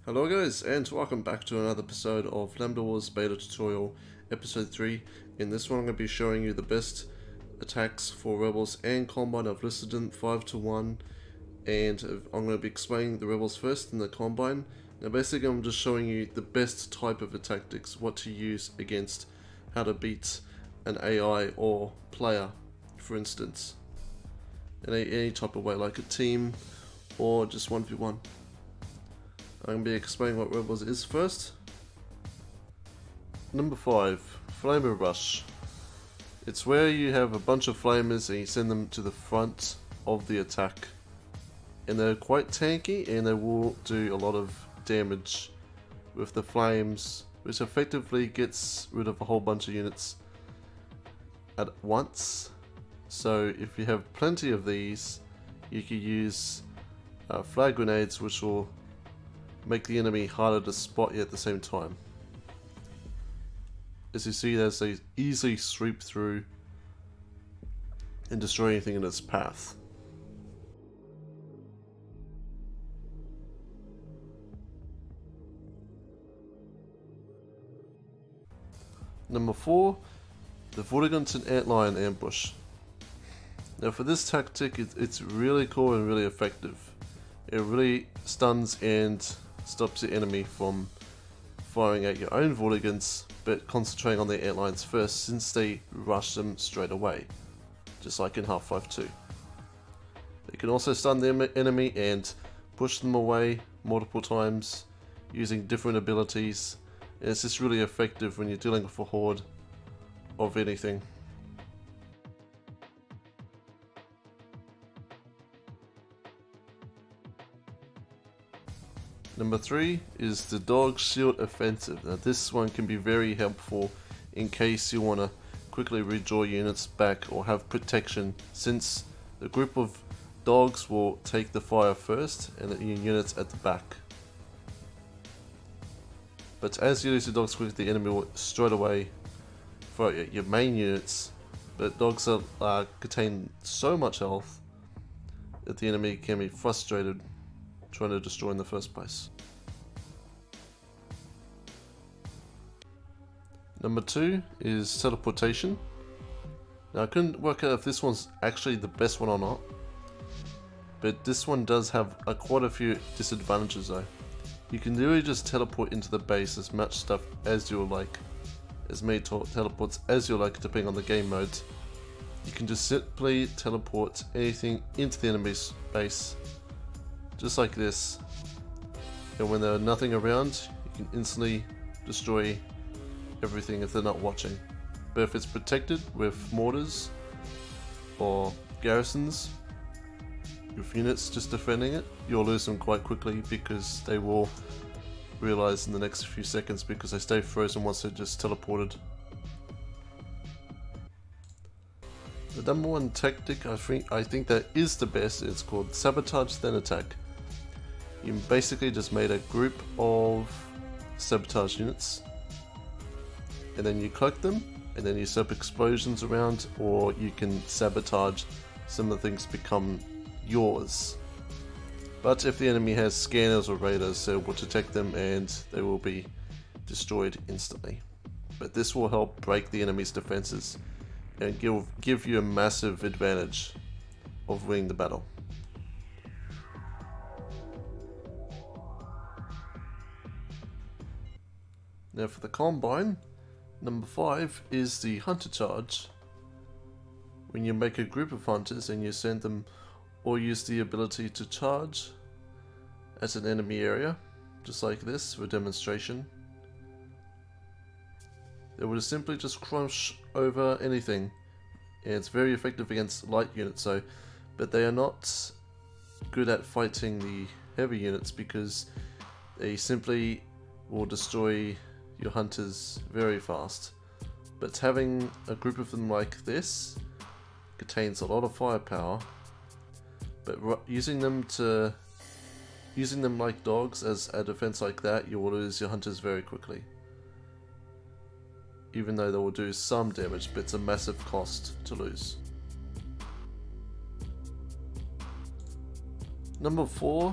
Hello guys, and welcome back to another episode of Lambda Wars Beta Tutorial Episode 3. In this one I'm going to be showing you the best attacks for Rebels and Combine. I've listed them 5 to 1, and I'm going to be explaining the Rebels first and the Combine. Now basically I'm just showing you the best type of tactics, what to use against, how to beat an AI or player, for instance. In any type of way, like a team or just 1v1. I'm going to be explaining what Rebels is first. Number 5, Flamer Rush. It's where you have a bunch of flamers and you send them to the front of the attack. And they're quite tanky and they will do a lot of damage with the flames, which effectively gets rid of a whole bunch of units at once. So if you have plenty of these, you can use flag grenades, which will make the enemy harder to spot you at the same time. As you see, as they easily sweep through and destroy anything in its path. Number 4, the Vortigaunts and Antlion Ambush. Now for this tactic, it's really cool and really effective. It really stuns and stops the enemy from firing at your own Vortigaunts, but concentrating on their Antlions first, since they rush them straight away, just like in Half-Life 2. They can also stun the enemy and push them away multiple times using different abilities, and it's just really effective when you're dealing with a horde of anything. Number 3 is the Dog Shield Offensive. Now this one can be very helpful in case you want to quickly redraw units back or have protection, since the group of dogs will take the fire first and the units at the back. But as you lose the dogs quickly, the enemy will straight away fire at your main units, but dogs contain so much health that the enemy can be frustrated trying to destroy in the first place. Number 2 is Teleportation. Now I couldn't work out if this one's actually the best one or not, but this one does have quite a few disadvantages though. You can literally just teleport into the base as much stuff as you like, as many teleports as you like depending on the game mode. You can just simply teleport anything into the enemy's base, just like this, and when there's nothing around, you can instantly destroy everything if they're not watching. But if it's protected with mortars or garrisons, with units just defending it, you'll lose them quite quickly because they will realize in the next few seconds, because they stay frozen once they're just teleported. The number 1 tactic I think that is the best, it's called Sabotage then Attack. You basically just made a group of sabotage units, and then you collect them, and then you set up explosions around, or you can sabotage some of the things become yours. But if the enemy has scanners or radars, they will detect them and they will be destroyed instantly. But this will help break the enemy's defenses and give you a massive advantage of winning the battle. Now for the Combine, number 5 is the Hunter Charge. When you make a group of hunters and you send them or use the ability to charge at an enemy area, just like this for demonstration, they will simply just crush over anything, and it's very effective against light units but they are not good at fighting the heavy units because they simply will destroy your hunters very fast. But having a group of them like this contains a lot of firepower, but using them like dogs as a defense like that, you will lose your hunters very quickly. Even though they will do some damage, but it's a massive cost to lose. Number 4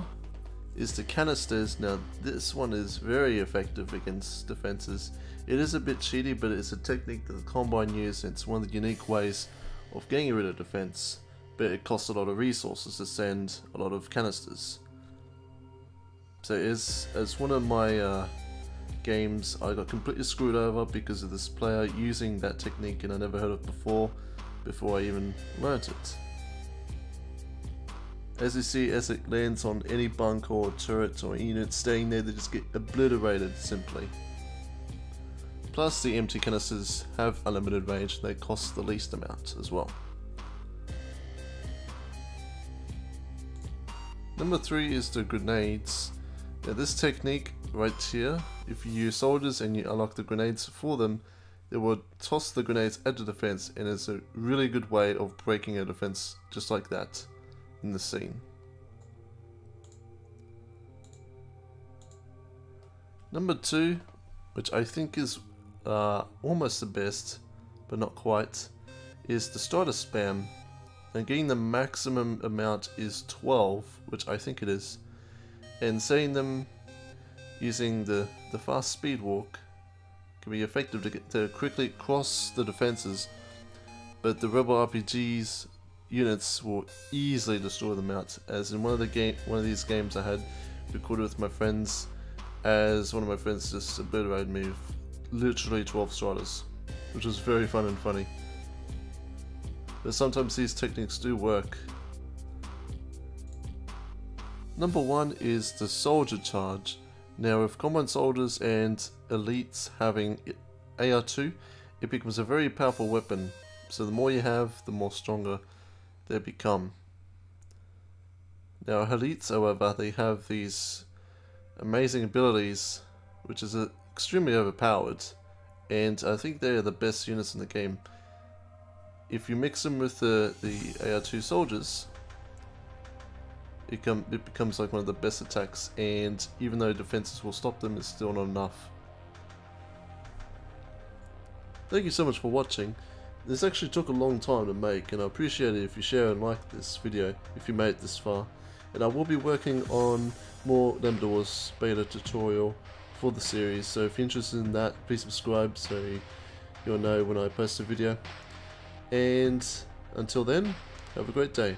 is the canisters. Now this one is very effective against defenses. It is a bit cheaty, but it's a technique that the Combine use, and it's one of the unique ways of getting rid of defense, but it costs a lot of resources to send a lot of canisters. So as one of my games, I got completely screwed over because of this player using that technique, and I never heard of it before I even learnt it. As you see, as it lands on any bunker or turret or unit staying there, they just get obliterated simply. Plus the empty canisters have unlimited range, they cost the least amount as well. Number 3 is the grenades. Now this technique right here, if you use soldiers and you unlock the grenades for them, they will toss the grenades at the defense, and it's a really good way of breaking a defense just like that in the scene. Number 2, which I think is almost the best, but not quite, is the starter spam. And getting the maximum amount is 12, which I think it is, and setting them using the fast speed walk can be effective to quickly cross the defenses, but the Rebel RPG's units will easily destroy them out, as in one of these games I had recorded with my friends, as one of my friends just obliterated me with literally 12 starters, which was very fun and funny. But sometimes these techniques do work. Number 1 is the Soldier Charge. Now with common soldiers and elites having AR2, it becomes a very powerful weapon. So the more you have, the more stronger they become. Now elites, however, they have these amazing abilities, which is extremely overpowered, and I think they are the best units in the game. If you mix them with the AR2 soldiers, it becomes like one of the best attacks, and even though defenses will stop them, it's still not enough. Thank you so much for watching. This actually took a long time to make, and I appreciate it if you share and like this video if you made it this far. And I will be working on more Lambda Wars beta tutorial for the series, so if you're interested in that, please subscribe so you'll know when I post a video. And until then, have a great day.